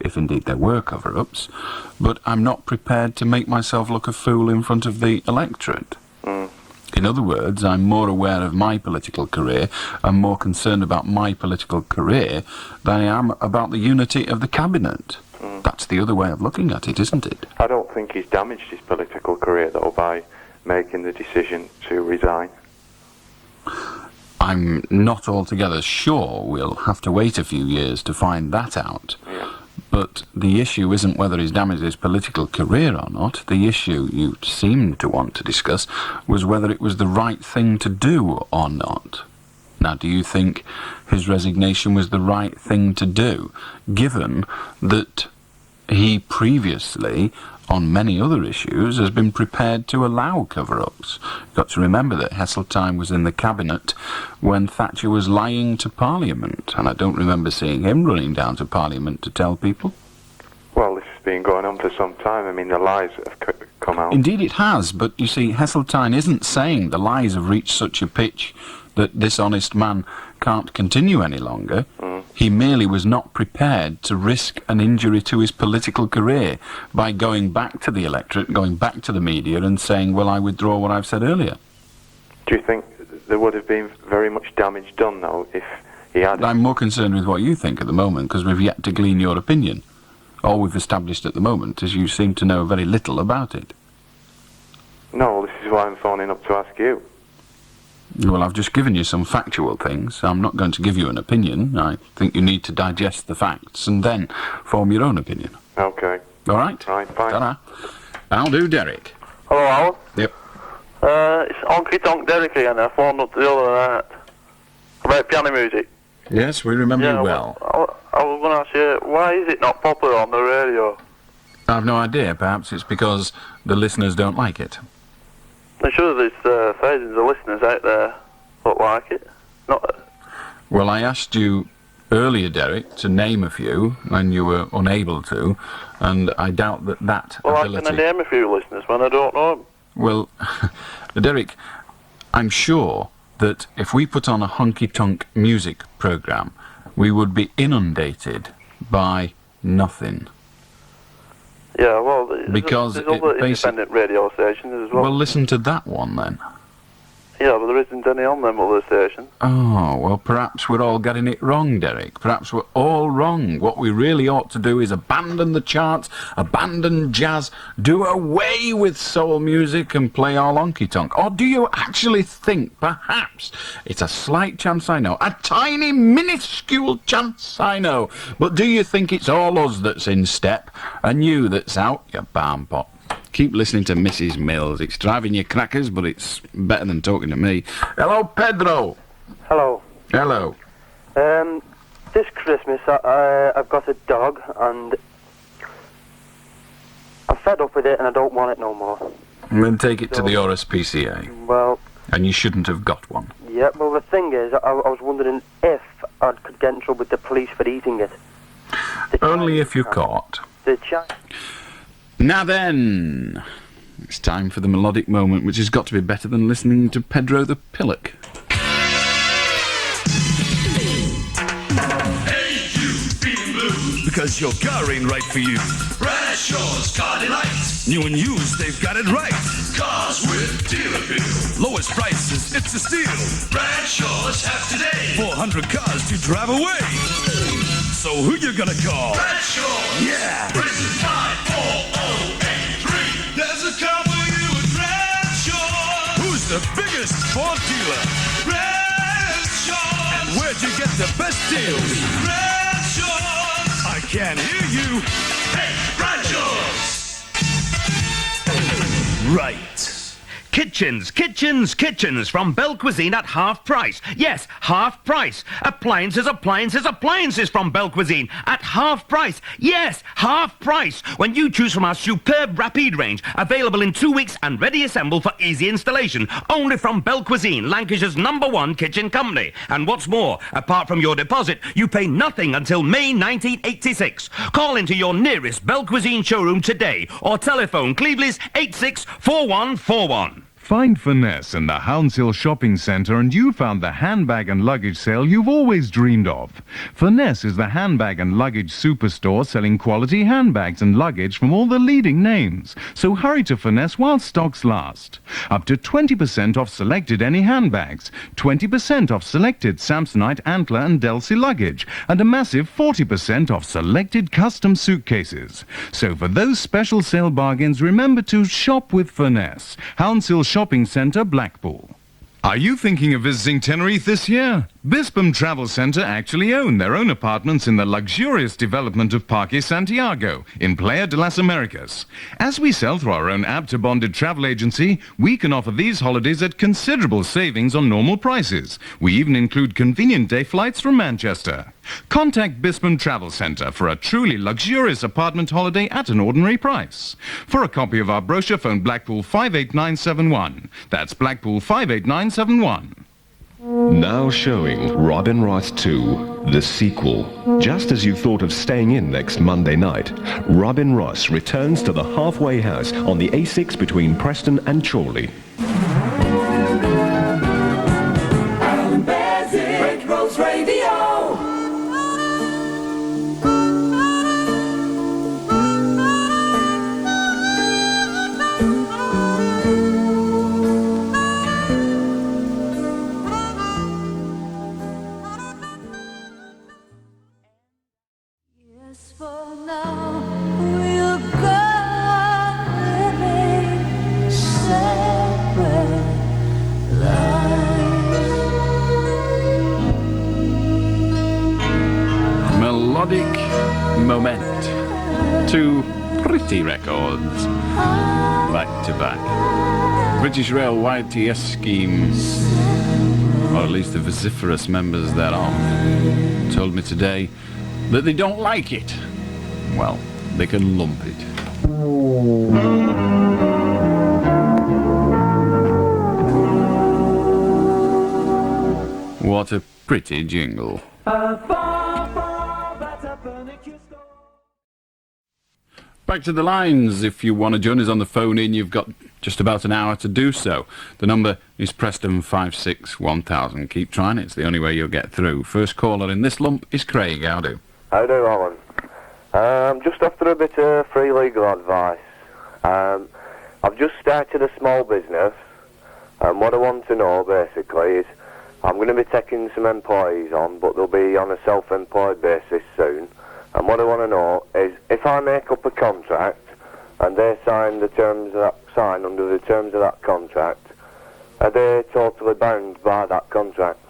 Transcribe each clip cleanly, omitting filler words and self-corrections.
if indeed there were cover-ups, but I'm not prepared to make myself look a fool in front of the electorate. In other words, I'm more aware of my political career and more concerned about my political career than I am about the unity of the cabinet. That's the other way of looking at it, isn't it? I don't think he's damaged his political career, though, by making the decision to resign. I'm not altogether sure. We'll have to wait a few years to find that out. Yeah. But the issue isn't whether he's damaged his political career or not. The issue you seemed to want to discuss was whether it was the right thing to do or not. Now, do you think his resignation was the right thing to do, given that he previously, on many other issues, has been prepared to allow cover-ups? You've got to remember that Heseltine was in the cabinet when Thatcher was lying to Parliament, and I don't remember seeing him running down to Parliament to tell people. Well, this has been going on for some time. I mean, the lies have come out. Indeed it has, but you see, Heseltine isn't saying the lies have reached such a pitch that this honest man can't continue any longer. He merely was not prepared to risk an injury to his political career by going back to the electorate, going back to the media and saying, well, I withdraw what I've said earlier. Do you think there would have been very much damage done, though, if he had... I'm more concerned with what you think at the moment, because we've yet to glean your opinion. All we've established at the moment is you seem to know very little about it. No, this is why I'm phoning up to ask you. Well, I've just given you some factual things. I'm not going to give you an opinion. I think you need to digest the facts and then form your own opinion. Okay. All right? Right, fine. Ta-ra. I'll do, Derek. Hello, Alan. Yep. It's Honky Tonk Derek again. I phoned up the other night about piano music. Yes, we remember you well. I was going to ask you, why is it not popular on the radio? I've no idea. Perhaps it's because the listeners don't like it. I'm sure there's thousands of listeners out there that like it. Well, I asked you earlier, Derek, to name a few, and you were unable to, and I doubt that Well, ability... how can I name a few listeners when I don't know them? Well, Derek, I'm sure that if we put on a honky-tonk music programme, we would be inundated by nothing. Yeah, well, Because there's other independent radio stations as well. Well, listen to that one, then. Yeah, but there isn't any on them other stations. Oh, well, perhaps we're all getting it wrong, Derek. Perhaps we're all wrong. What we really ought to do is abandon the charts, abandon jazz, do away with soul music and play all honky-tonk. Or do you actually think, perhaps, it's a slight chance, I know, a tiny, minuscule chance, I know, but do you think it's all us that's in step and you that's out, you barn pot? Keep listening to Mrs. Mills. It's driving you crackers, but it's better than talking to me. Hello, Pedro. Hello. Hello. This Christmas I've got a dog and I'm fed up with it and I don't want it no more. Then take it to the RSPCA. Well... And you shouldn't have got one. Yeah, well the thing is, I was wondering if I could get in trouble with the police for eating it. Only if you're caught. Now then, it's time for the melodic moment, which has got to be better than listening to Pedro the Pillock. Hey, you feeling blue? Because your car ain't right for you. Bradshaw's Car Delight. New and used, they've got it right. Cars with dealer bill. Lowest prices, it's a steal. Bradshaw's have today 400 cars to drive away. So who you gonna call? Bradshaw. Yeah. Press 54083. There's a car for you at Bradshaw. Who's the biggest Ford dealer? Bradshaw. And where'd you get the best deals? Bradshaw. I can't hear you. Hey, Bradshaw's. Right. Kitchens from Belle Cuisine at half price. Yes, half price. Appliances from Belle Cuisine at half price. Yes, half price. When you choose from our superb Rapide range, available in 2 weeks and ready assembled for easy installation. Only from Belle Cuisine, Lancashire's #1 kitchen company. And what's more, apart from your deposit, you pay nothing until May 1986. Call into your nearest Belle Cuisine showroom today or telephone Cleveland's 864141. Find finesse in the Hounshill Shopping Centre and you found the handbag and luggage sale you've always dreamed of. Finesse is the handbag and luggage superstore selling quality handbags and luggage from all the leading names. So hurry to Finesse while stocks last. Up to 20% off selected any handbags, 20% off selected Samsonite, Antler and Delsey luggage, and a massive 40% off selected custom suitcases. So for those special sale bargains, remember to shop with Finesse. Hounshill Shopping Centre, Blackpool. Are you thinking of visiting Tenerife this year? Bispam Travel Centre actually own their own apartments in the luxurious development of Parque Santiago in Playa de las Americas. As we sell through our own APTA-bonded travel agency, we can offer these holidays at considerable savings on normal prices. We even include convenient day flights from Manchester. Contact Bispam Travel Centre for a truly luxurious apartment holiday at an ordinary price. For a copy of our brochure, phone Blackpool 58971. That's Blackpool 58971. Now showing Robin Ross 2, the sequel. Just as you thought of staying in next Monday night, Robin Ross returns to the halfway house on the A6 between Preston and Chorley. Allan Beswick, Rose Radio. For now, we'll go living separate lives. Melodic Moment. Two pretty records, back to back. British Rail YTS scheme, or at least the vociferous members thereof, told me today that they don't like it. Well, they can lump it. What a pretty jingle. Back to the lines. If you want to join us on the phone in, you've got just about an hour to do so. The number is Preston 561000. Keep trying, it's the only way you'll get through. First caller in this lump is Craig. How do? How do, Alan? Just after a bit of free legal advice. I've just started a small business, and what I want to know basically is I'm going to be taking some employees on, but they'll be on a self-employed basis soon. And what I want to know is if I make up a contract and they sign under the terms of that contract, are they totally bound by that contract?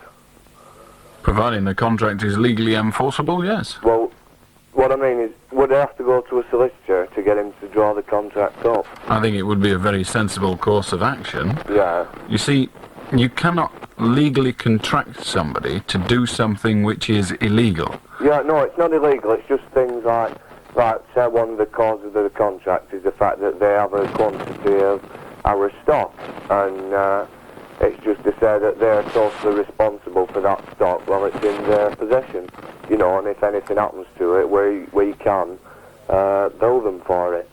Providing the contract is legally enforceable, yes. Well, what I mean is, would I have to go to a solicitor to get him to draw the contract up? I think it would be a very sensible course of action. Yeah. You see, you cannot legally contract somebody to do something which is illegal. Yeah, no, it's not illegal. It's just things like say one of the causes of the contract is the fact that they have a quantity of our stock, and it's just to say that they're totally responsible for that stock while it's in their possession, you know, and if anything happens to it, we can bill them for it.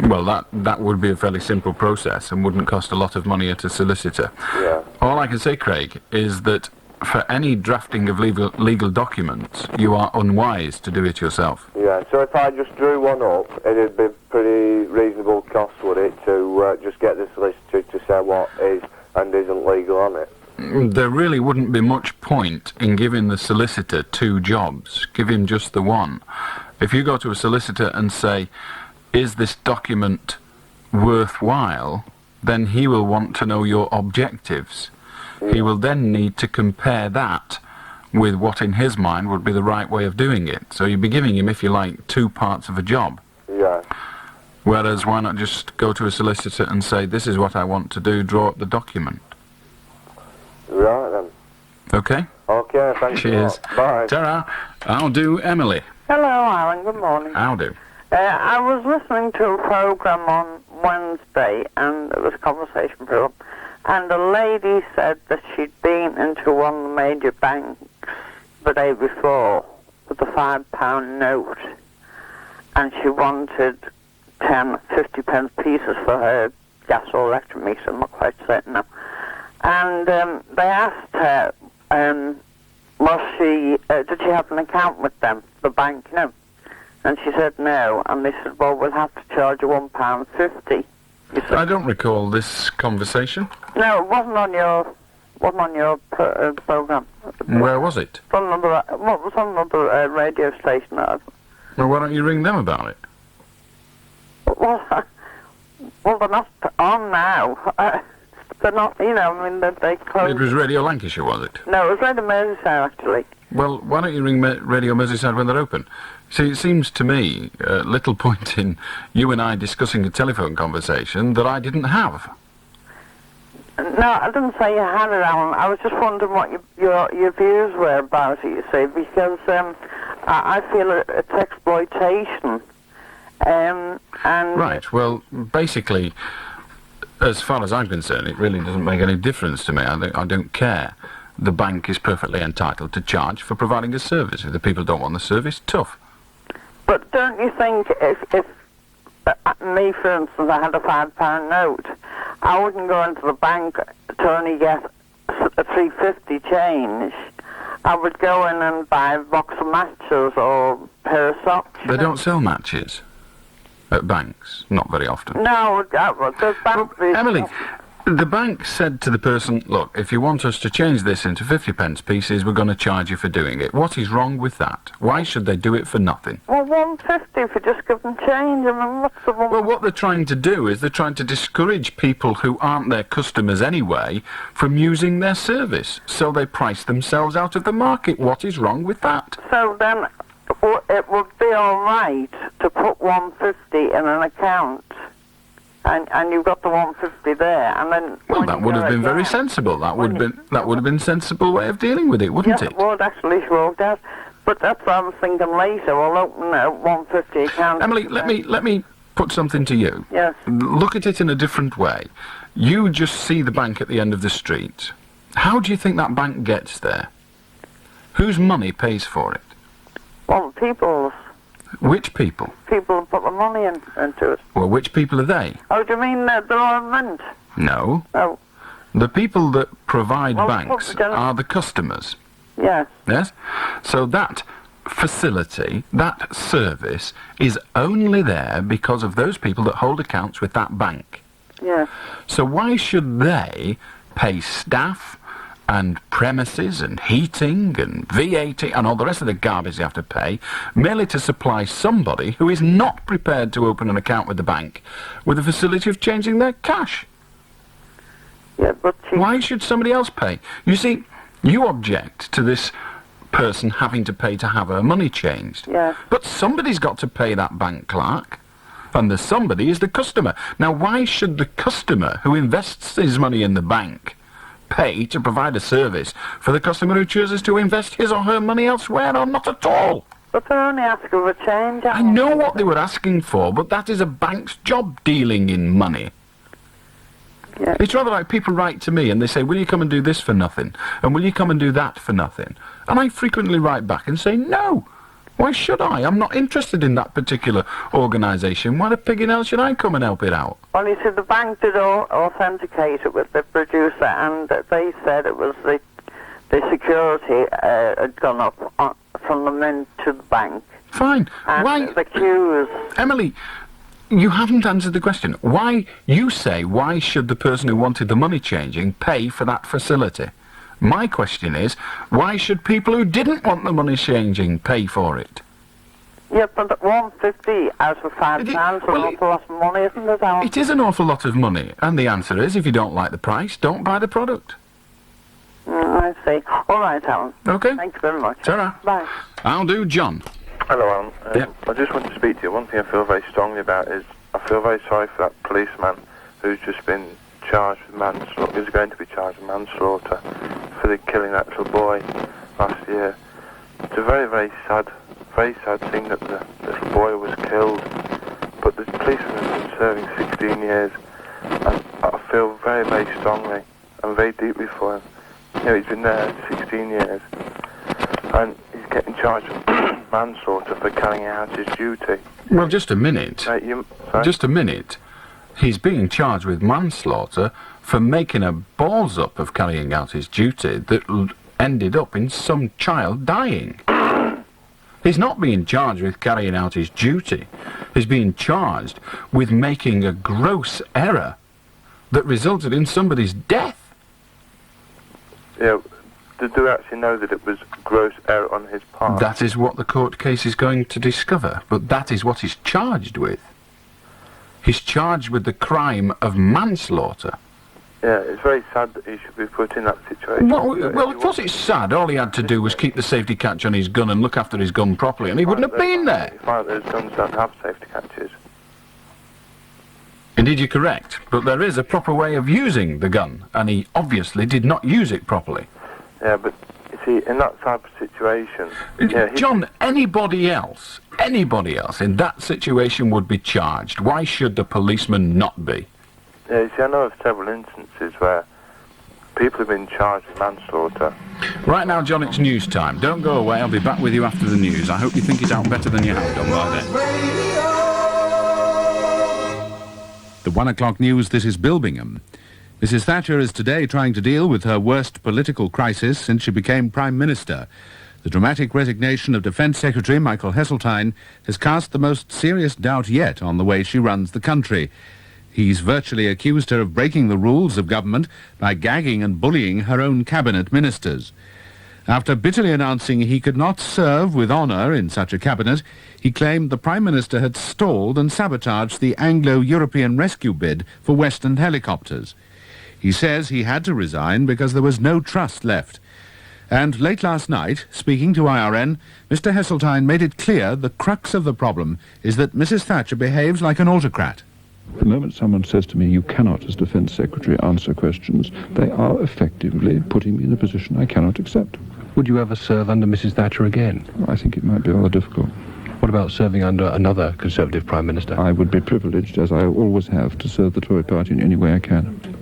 Well, that would be a fairly simple process and wouldn't cost a lot of money at a solicitor. Yeah. All I can say, Craig, is that for any drafting of legal documents, you are unwise to do it yourself. Yeah, so if I just drew one up, it'd be pretty reasonable cost, would it, to just get the solicitor to say what is and isn't legal on it? There really wouldn't be much point in giving the solicitor two jobs. Give him just the one. If you go to a solicitor and say, is this document worthwhile, then he will want to know your objectives. He will then need to compare that with what in his mind would be the right way of doing it. So you'd be giving him, if you like, two parts of a job. Yeah. Whereas why not just go to a solicitor and say, this is what I want to do, draw up the document. Right then. Okay? Okay, thank you. Cheers. Bye. Ta-ra. How do, Emily? Hello, Alan. Good morning. How do? I was listening to a program on Wednesday, and it was a conversation program, and a lady said that she'd been into one of the major banks the day before with a £5 note, and she wanted 10, 50 pence pieces for her gas or electric meter, I'm not quite certain now. And they asked her, did she have an account with them, the bank, you know? And she said no, and they said, well, we'll have to charge you £1.50. I don't recall this conversation. No, it wasn't on your programme. Where was it? It was on another radio station. Well, why don't you ring them about it? Well, they're not on now. They're not, you know, I mean, they closed. It was Radio Lancashire, was it? No, it was Radio Merseyside, actually. Well, why don't you ring Radio Merseyside when they're open? See, it seems to me little point in you and I discussing a telephone conversation that I didn't have. No, I didn't say you had it, Alan. I was just wondering what your views were about it, you see, because I feel it's exploitation. And Right, well, basically, as far as I'm concerned, it really doesn't make any difference to me. I don't care. The bank is perfectly entitled to charge for providing a service. If the people don't want the service, tough. But don't you think if me, for instance, I had a £5 note, I wouldn't go into the bank to only get a £3.50 change. I would go in and buy a box of matches or a pair of socks. They don't sell matches at banks, not very often. No, the bank... Well, Emily, the bank said to the person, look, if you want us to change this into 50p pieces, we're going to charge you for doing it. What is wrong with that? Why should they do it for nothing? Well, £1.50 if you just give them change. I mean, what's the one? Well, what they're trying to do is they're trying to discourage people who aren't their customers anyway from using their service. So they price themselves out of the market. What is wrong with that? So then it would be all right to put £1.50 in an account. And you've got the £1.50 there, and then... Well, that would have been very sensible. That would have been a sensible way of dealing with it, wouldn't it? Yes, it would, actually, sure, that. But that's what I was thinking later. We'll open a £1.50 account. Emily, let me put something to you. Yes. Look at it in a different way. You just see the bank at the end of the street. How do you think that bank gets there? Whose money pays for it? Well, people's. Which people? People who put the money into it. Well, which people are they? Oh, do you mean they're on rent? No. Oh. The people that provide Well, banks are the customers. Yes. Yes? So that facility, that service, is only there because of those people that hold accounts with that bank. Yes. So why should they pay staff and premises and heating and VAT and all the rest of the garbage you have to pay merely to supply somebody who is not prepared to open an account with the bank with the facility of changing their cash? Yeah, but why should somebody else pay? You see, you object to this person having to pay to have her money changed. Yeah. But somebody's got to pay that bank clerk. And the somebody is the customer. Now, why should the customer who invests his money in the bank pay to provide a service for the customer who chooses to invest his or her money elsewhere, or not at all? But they're only asking for a change. I know what they were asking for, but that is a bank's job, dealing in money. Yeah. It's rather like people write to me and they say, will you come and do this for nothing? And will you come and do that for nothing? And I frequently write back and say, no. Why should I? I'm not interested in that particular organisation. Why the pig in hell should I come and help it out? Well, you see, the bank did authenticate it with the producer, and they said it was the security had gone up from the mint to the bank. Fine. And why? The queues. Emily, you haven't answered the question. Why should the person who wanted the money changing pay for that facility? My question is, why should people who didn't want the money changing pay for it? Yeah, but £1.50 out of £5 is an awful lot of money, isn't it, Alan? It is an awful lot of money, and the answer is, if you don't like the price, don't buy the product. I see. All right, Alan. Okay. Thank you very much. Ta-ra. Bye. I'll do John. Hello, Alan. Yep. I just want to speak to you. One thing I feel very strongly about is I feel very sorry for that policeman who's just been charged with manslaughter. Is going to be charged with manslaughter for the killing that little boy last year. It's a very, very sad thing that the little boy was killed. But the policeman has been serving 16 years, and I feel very, very strongly and very deeply for him. You know, he's been there 16 years, and he's getting charged with manslaughter for carrying out his duty. Well, just a minute. Sorry? Just a minute. He's being charged with manslaughter for making a balls up of carrying out his duty that ended up in some child dying. He's not being charged with carrying out his duty. He's being charged with making a gross error that resulted in somebody's death. Yeah, do we actually know that it was gross error on his part? That is what the court case is going to discover, but that is what he's charged with. He's charged with the crime of manslaughter. Yeah, it's very sad that he should be put in that situation. Well, of course it's sad. All he had to do was keep the safety catch on his gun and look after his gun properly, and he wouldn't have been there. You find those guns don't have safety catches. Indeed, you're correct, but there is a proper way of using the gun, and he obviously did not use it properly. Yeah, but, you see, in that type of situation... John, anybody else in that situation would be charged. Why should the policeman not be? Yeah, you see, I know of several instances where people have been charged with manslaughter. Right now, John, it's news time. Don't go away, I'll be back with you after the news. I hope you think it out better than you have done by then. The 1 o'clock news, this is Bill Bingham. Mrs. Thatcher is today trying to deal with her worst political crisis since she became Prime Minister. The dramatic resignation of Defence Secretary Michael Heseltine has cast the most serious doubt yet on the way she runs the country. He's virtually accused her of breaking the rules of government by gagging and bullying her own cabinet ministers. After bitterly announcing he could not serve with honour in such a cabinet, he claimed the Prime Minister had stalled and sabotaged the Anglo-European rescue bid for Western helicopters. He says he had to resign because there was no trust left. And late last night, speaking to IRN, Mr. Heseltine made it clear the crux of the problem is that Mrs. Thatcher behaves like an autocrat. The moment someone says to me, you cannot, as Defence Secretary, answer questions, they are effectively putting me in a position I cannot accept. Would you ever serve under Mrs. Thatcher again? I think it might be rather difficult. What about serving under another Conservative Prime Minister? I would be privileged, as I always have, to serve the Tory party in any way I can.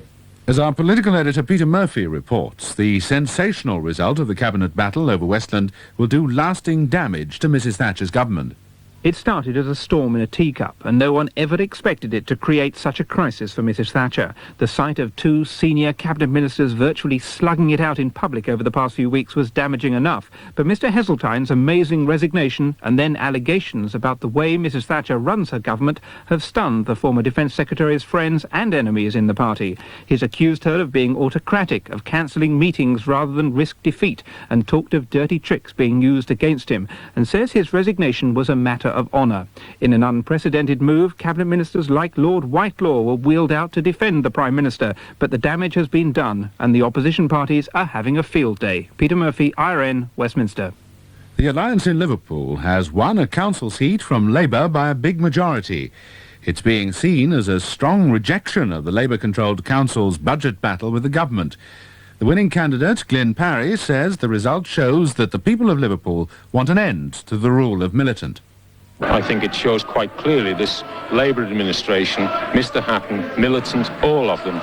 As our political editor Peter Murphy reports, the sensational result of the cabinet battle over Westland will do lasting damage to Mrs. Thatcher's government. It started as a storm in a teacup, and no one ever expected it to create such a crisis for Mrs. Thatcher. The sight of two senior cabinet ministers virtually slugging it out in public over the past few weeks was damaging enough. But Mr. Heseltine's amazing resignation and then allegations about the way Mrs. Thatcher runs her government have stunned the former Defence Secretary's friends and enemies in the party. He's accused her of being autocratic, of cancelling meetings rather than risk defeat, and talked of dirty tricks being used against him, and says his resignation was a matter of honour. In an unprecedented move, cabinet ministers like Lord Whitelaw were wheeled out to defend the Prime Minister, but the damage has been done and the opposition parties are having a field day. Peter Murphy, IRN, Westminster. The Alliance in Liverpool has won a council seat from Labour by a big majority. It's being seen as a strong rejection of the Labour-controlled council's budget battle with the government. The winning candidate, Glyn Parry, says the result shows that the people of Liverpool want an end to the rule of militant. I think it shows quite clearly this Labour administration, Mr Hatton, militants, all of them,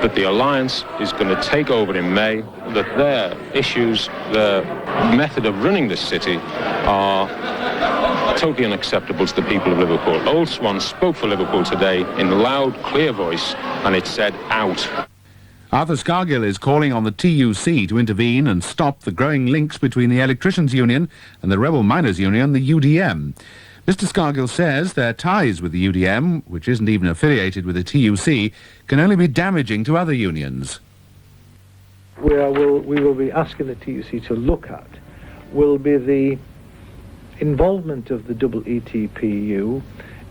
that the Alliance is going to take over in May, that their issues, their method of running this city are totally unacceptable to the people of Liverpool. Old Swan spoke for Liverpool today in a loud, clear voice, and it said, out. Arthur Scargill is calling on the TUC to intervene and stop the growing links between the Electricians' Union and the rebel miners' union, the UDM. Mr Scargill says their ties with the UDM, which isn't even affiliated with the TUC, can only be damaging to other unions. We will be asking the TUC to look at will be the involvement of the EETPU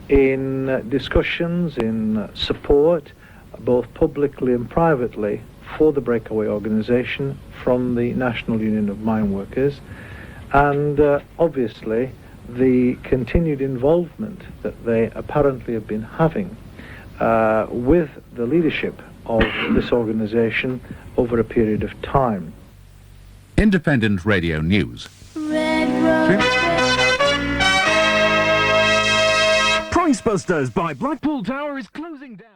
in discussions, in support, both publicly and privately, for the breakaway organisation from the National Union of Mine Workers, and obviously the continued involvement that they apparently have been having with the leadership of this organisation over a period of time. Independent Radio News. Price Busters by Blackpool Tower is closing down.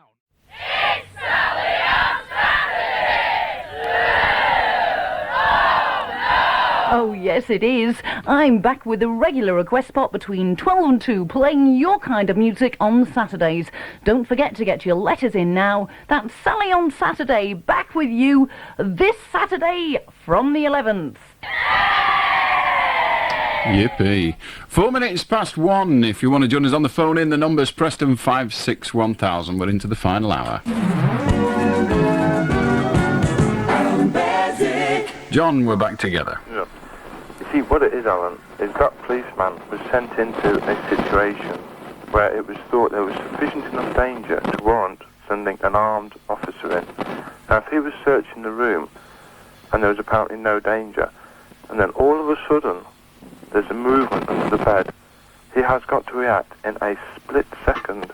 Oh, yes, it is. I'm back with a regular request spot between 12 and 2, playing your kind of music on Saturdays. Don't forget to get your letters in now. That's Sally on Saturday, back with you this Saturday from the 11th. Yippee. 4 minutes past 1. If you want to join us on the phone in, the number's Preston 561,000. We're into the final hour. Allan Beswick. John, we're back together. Yeah. You see, what it is, Alan, is that policeman was sent into a situation where it was thought there was sufficient enough danger to warrant sending an armed officer in. Now, if he was searching the room and there was apparently no danger, and then all of a sudden there's a movement under the bed, he has got to react in a split second,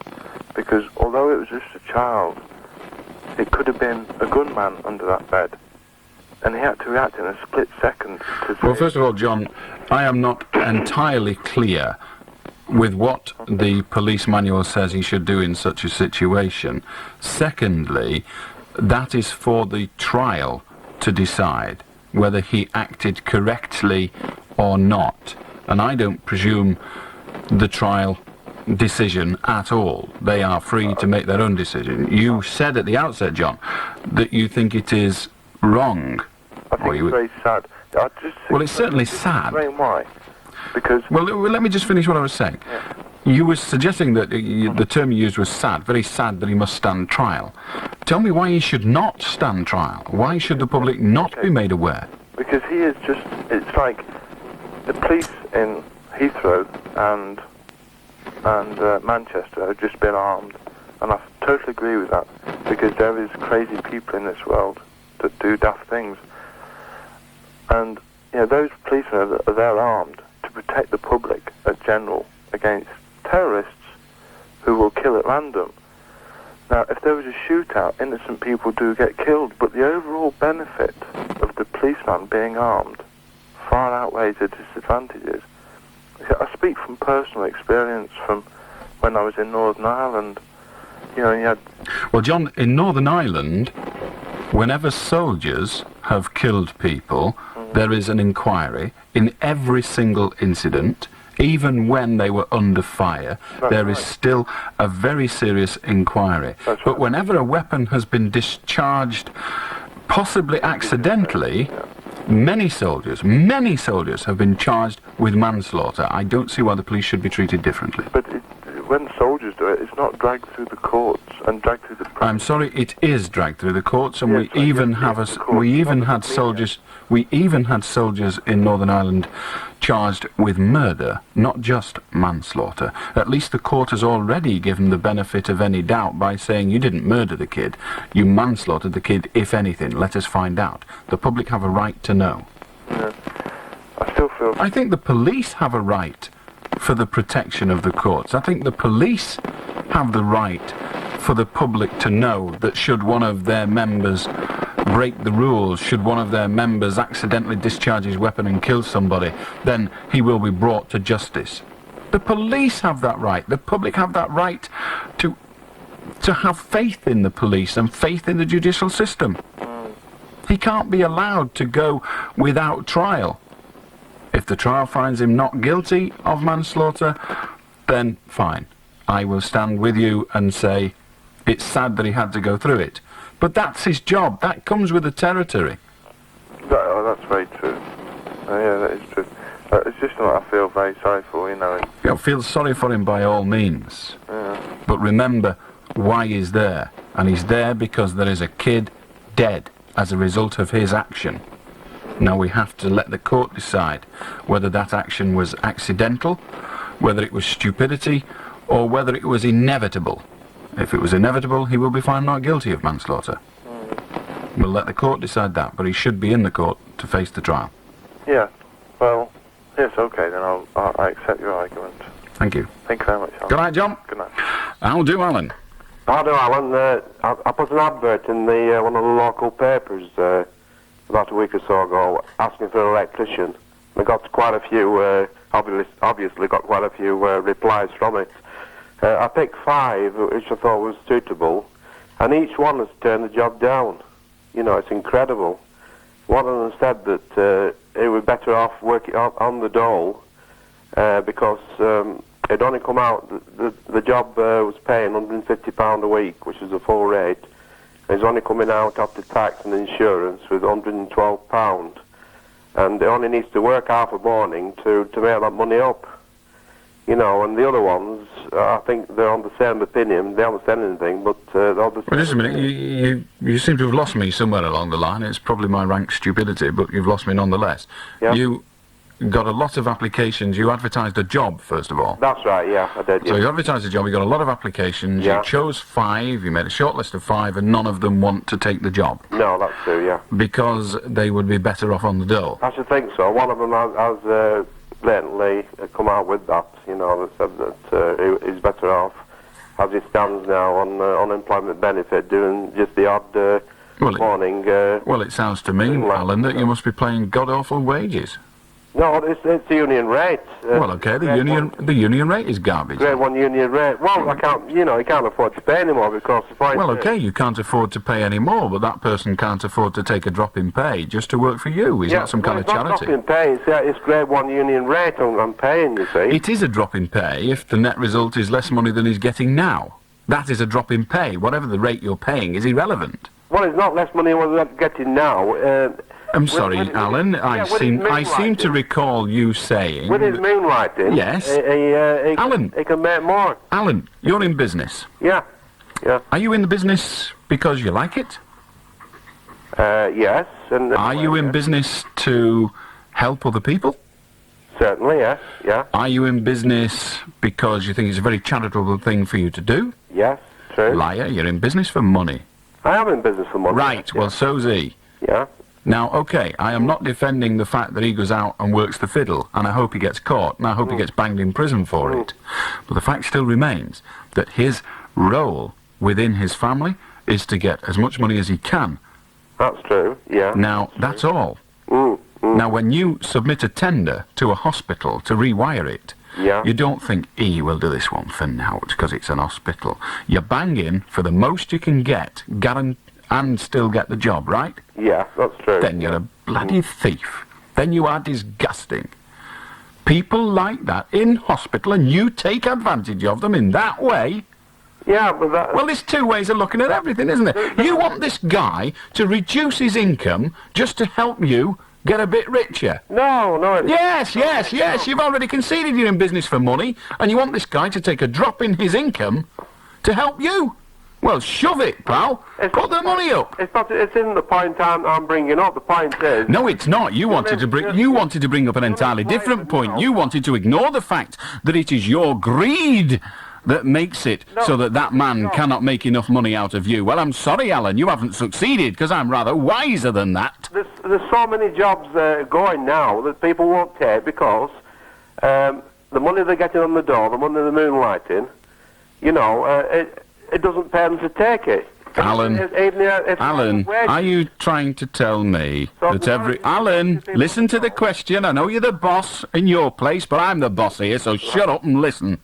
because although it was just a child, it could have been a gunman under that bed. And he had to react in a split second. Well, first of all, John, I am not entirely clear with what the police manual says he should do in such a situation. Secondly, that is for the trial to decide whether he acted correctly or not. And I don't presume the trial decision at all. They are free to make their own decision. You said at the outset, John, that you think it is wrong. I think it's very sad. Well, it's certainly sad. Explain why. Because... Well, let me just finish what I was saying. Yeah. You were suggesting that the term you used was sad, very sad that he must stand trial. Tell me why he should not stand trial. Why should the public not be made aware? Because he is just... It's like the police in Heathrow and Manchester have just been armed. And I totally agree with that. Because there is crazy people in this world that do daft things. And, you know, those policemen are there armed to protect the public at general against terrorists who will kill at random. Now, if there was a shootout, innocent people do get killed, but the overall benefit of the policeman being armed far outweighs the disadvantages. I speak from personal experience from when I was in Northern Ireland. You know, you had... Well, John, in Northern Ireland, whenever soldiers have killed people, there is an inquiry. In every single incident, even when they were under fire, there is still a very serious inquiry. But whenever a weapon has been discharged, possibly accidentally, many soldiers have been charged with manslaughter. I don't see why the police should be treated differently. But when soldiers do it, it's not dragged through the courts and dragged through the... I'm sorry, it is dragged through the courts, and we even had soldiers in Northern Ireland charged with murder, not just manslaughter. At least the court has already given the benefit of any doubt by saying you didn't murder the kid, you manslaughtered the kid, if anything. Let us find out. The public have a right to know. Yeah. I still feel... I think the police have a right for the protection of the courts. I think the police have the right for the public to know that should one of their members break the rules, should one of their members accidentally discharge his weapon and kill somebody, then he will be brought to justice. The police have that right. The public have that right to have faith in the police and faith in the judicial system. He can't be allowed to go without trial. If the trial finds him not guilty of manslaughter, then fine. I will stand with you and say it's sad that he had to go through it. But that's his job. That comes with the territory. That's very true. Yeah, that is true. It's just what I feel very sorry for, you know. You feel sorry for him by all means. Yeah. But remember why he's there. And he's there because there is a kid dead as a result of his action. Now we have to let the court decide whether that action was accidental, whether it was stupidity, or whether it was inevitable. If it was inevitable, he will be found not guilty of manslaughter. We'll let the court decide that, but he should be in the court to face the trial. Yeah, well, yes, okay, then I accept your argument. Thank you. Thank you very much, Alan. Good night, John. Good night. I'll do, Alan. I'll do, Alan. I put an advert in one of the local papers about a week or so ago asking for an electrician. I got quite a few, obviously got quite a few replies from it. I picked 5, which I thought was suitable, and each one has turned the job down. You know, it's incredible. one of them said that it would better off working on the dole because it only come out, the job was paying £150 a week, which is the full rate. It's only coming out after tax and insurance with £112. And it only needs to work half a morning to make that money up. You know, and the other ones, I think they're on the same opinion. They haven't said anything, but they're the same. Well, just a minute. You seem to have lost me somewhere along the line. It's probably my rank stupidity, but you've lost me nonetheless. Yeah. You got a lot of applications. You advertised a job, first of all. That's right, yeah, I did. So Yeah. you advertised a job, you got a lot of applications, Yeah. you chose 5, you made a short list of 5, and none of them want to take the job. No, that's true, yeah. Because they would be better off on the dole. I should think so. One of them has blatantly come out with that, you know, that said that he's better off as he stands now on unemployment benefit doing just the odd morning. Well, it sounds to me, Alan, that you must be paying god-awful wages. No, it's the union rate. Well, okay, the union rate is garbage. Grade 1 union rate. Well, I can't, you can't afford to pay anymore because the point Well, is- okay, you can't afford to pay any more, but that person can't afford to take a drop in pay just to work for you. He's not some kind of charity. It's not drop in pay, it's grade 1 union rate I'm paying, you see. It is a drop in pay if the net result is less money than he's getting now. That is a drop in pay. Whatever the rate you're paying is irrelevant. Well, it's not less money than I'm getting now. I'm sorry, Alan. I seem to recall you saying... With his moonlighting... Yes. Alan. He can make more. Alan, you're in business. Yeah. Yeah. Are you in the business because you like it? Yes. And are you in business to help other people? Certainly, yes. Yeah. Are you in business because you think it's a very charitable thing for you to do? Yes, true. Liar, you're in business for money. I am in business for money. Right, well, so's he. Yeah. Now, okay, I am not defending the fact that he goes out and works the fiddle, and I hope he gets caught, and I hope he gets banged in prison for it. But the fact still remains that his role within his family is to get as much money as he can. That's true, yeah. Now, that's all. Now, when you submit a tender to a hospital to rewire it, you don't think, we'll do this one for now, because it's an hospital. You're banging for the most you can get, and still get the job, right? Yeah, that's true. Then you're a bloody thief. Then you are disgusting. People like that in hospital, and you take advantage of them in that way. Yeah, but that... Well, there's two ways of looking at everything, isn't there? You want this guy to reduce his income just to help you get a bit richer. No. Yes, you've already conceded you're in business for money, and you want this guy to take a drop in his income to help you. Well, shove it, pal. Put the money up. It's in the point I'm bringing up. The point is... No, it's not. You wanted to bring up an entirely different point. You wanted to ignore the fact that it is your greed that makes it so that man cannot make enough money out of you. Well, I'm sorry, Alan, you haven't succeeded, because I'm rather wiser than that. There's so many jobs going now that people won't take because the money they're getting on the door, the money they're moonlighting, it doesn't pay them to take it. Alan, are you trying to tell me that Alan, listen to the question. I know you're the boss in your place, but I'm the boss here, so shut up and listen.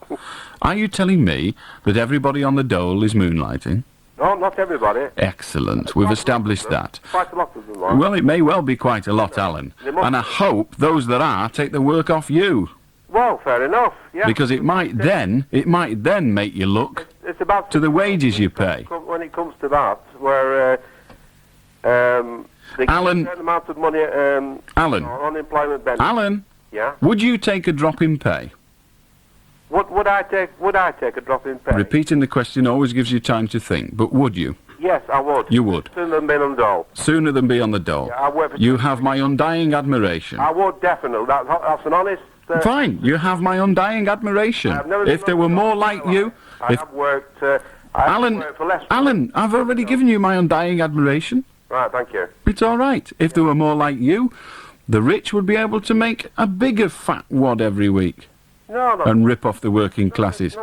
Are you telling me that everybody on the dole is moonlighting? No, not everybody. Excellent. We've established that. Quite a lot of them are. Well, it may well be quite a lot, Alan. And I hope those that are take the work off you. Well, fair enough. Yeah. Because it might then make you look it's about to the wages you pay. When it comes to that, where they get a certain amount of money Alan, unemployment benefit. Alan, yeah. Would you take a drop in pay? Would I take a drop in pay? Repeating the question always gives you time to think, but would you? Yes, I would. You would? Sooner than be on the dole. Sooner than be on the dole. Yeah, I work for you have my undying admiration. I would, definitely. That's an honest... Fine, you have my undying admiration. If there were more like you... I have worked... Alan, I've already given you my undying admiration. Right, thank you. It's all right. If there were more like you, the rich would be able to make a bigger fat wad every week. No. And rip off the working classes.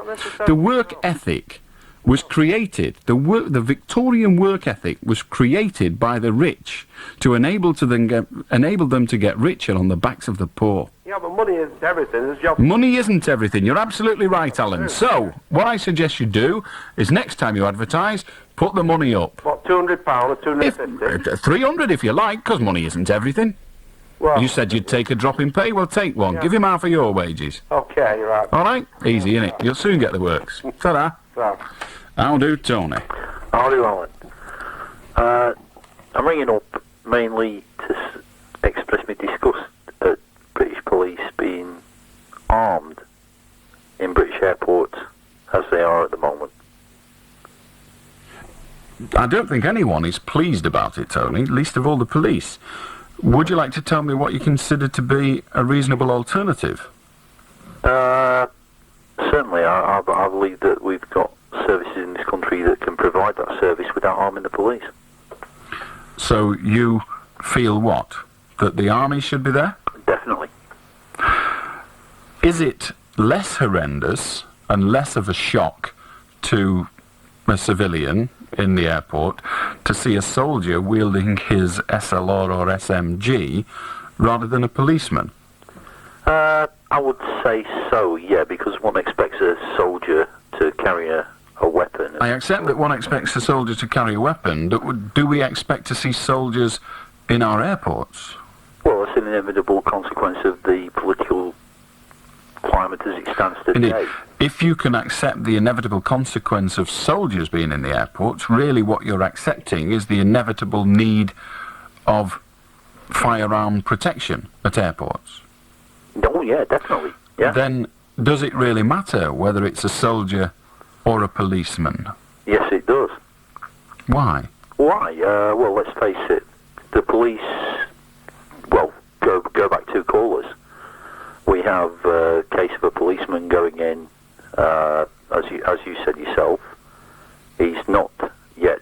The work ethic was created, the Victorian work ethic was created by the rich to enable them to get richer on the backs of the poor. Yeah, but money isn't everything. It's job. Money isn't everything. You're absolutely right, Alan. So, what I suggest you do is next time you advertise, put the money up. What, £200 or 250? 300 if you like, because money isn't everything. Well, you said you'd take a drop in pay. Well, take one. Yeah. Give him half of your wages. Okay, right. All right? Easy, innit? You'll soon get the works. Ta-da. Right. How do, Tony? How do, Alan? I'm ringing up mainly to express my disgust at British police being armed in British airports as they are at the moment. I don't think anyone is pleased about it, Tony, least of all the police. Would you like to tell me what you consider to be a reasonable alternative? Certainly, I believe that we've got services in this country that can provide that service without arming the police. So you feel what? That the army should be there? Definitely. Is it less horrendous and less of a shock to a civilian in the airport to see a soldier wielding his SLR or SMG rather than a policeman? I would say so, yeah, because one expects a soldier to carry a weapon. I accept that one expects a soldier to carry a weapon, but do we expect to see soldiers in our airports? Well, it's an inevitable consequence of the political climate as it stands today. Indeed. If you can accept the inevitable consequence of soldiers being in the airports, really what you're accepting is the inevitable need of firearm protection at airports. Oh, yeah, definitely. Yeah. Then does it really matter whether it's a soldier or a policeman? Yes, it does. Why? Why? Well, let's face it. The police, well, go back 2 callers. We have a case of a policeman going in, as you said yourself. He's not yet.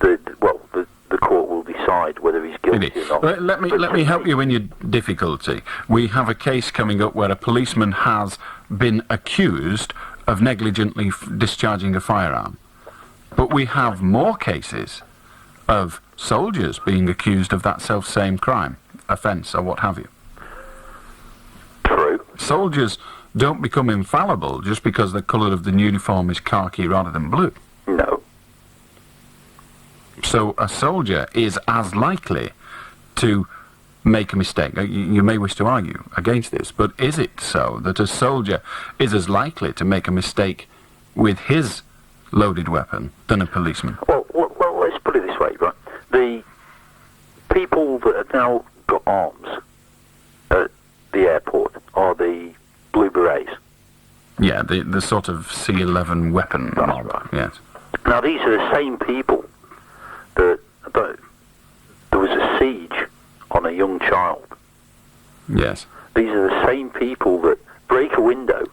The court will decide whether he's guilty or not. Let me help you in your difficulty. We have a case coming up where a policeman has been accused of negligently discharging a firearm. But we have more cases of soldiers being accused of that self-same crime, offence, or what have you. True. Soldiers don't become infallible just because the colour of the uniform is khaki rather than blue. No. So a soldier is as likely to make a mistake. You may wish to argue against this, but is it so that a soldier is as likely to make a mistake with his loaded weapon than a policeman? Well, let's put it this way, right? The people that have now got arms at the airport are the Blue Berets. Yeah, the sort of C-11 weapon mob. Right. Yes. Now, these are the same people that there was a siege on a young child. Yes. These are the same people that break a window,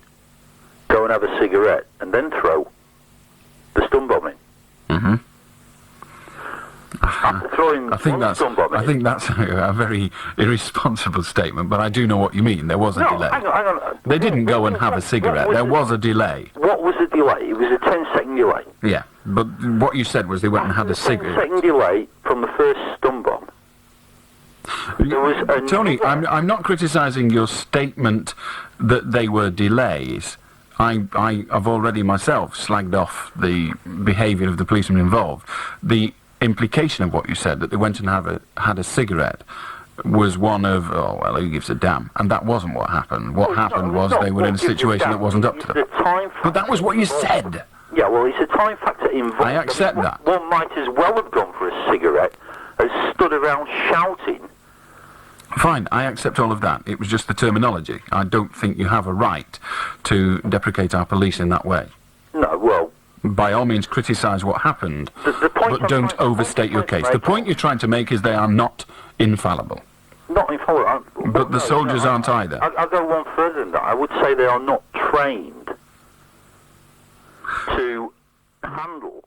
go and have a cigarette, and then throw the stun bomb in. Mm-hmm. I think that's a very irresponsible statement, but I do know what you mean. There was a delay. Hang on. They didn't go and have a cigarette. There was a delay. What was the delay? It was a 10-second delay. Yeah, but what you said was they went and had a cigarette. 10-second delay from the first stun bomb. Tony, I'm not criticising your statement that they were delays. I've already myself slagged off the behaviour of the policemen involved. The implication of what you said, that they went and had a cigarette, was one of, oh, well, who gives a damn? And that wasn't what happened. What happened was they were in a situation that wasn't up to them. But that was what you said. Yeah, well, it's a time factor involved. I accept that. One might as well have gone for a cigarette as stood around shouting. Fine, I accept all of that. It was just the terminology. I don't think you have a right to deprecate our police in that way. No, well... By all means, criticise what happened, but don't overstate your case. The point you're trying to make is they are not infallible. Not infallible. But the soldiers aren't either. I'll go one further than that. I would say they are not trained to handle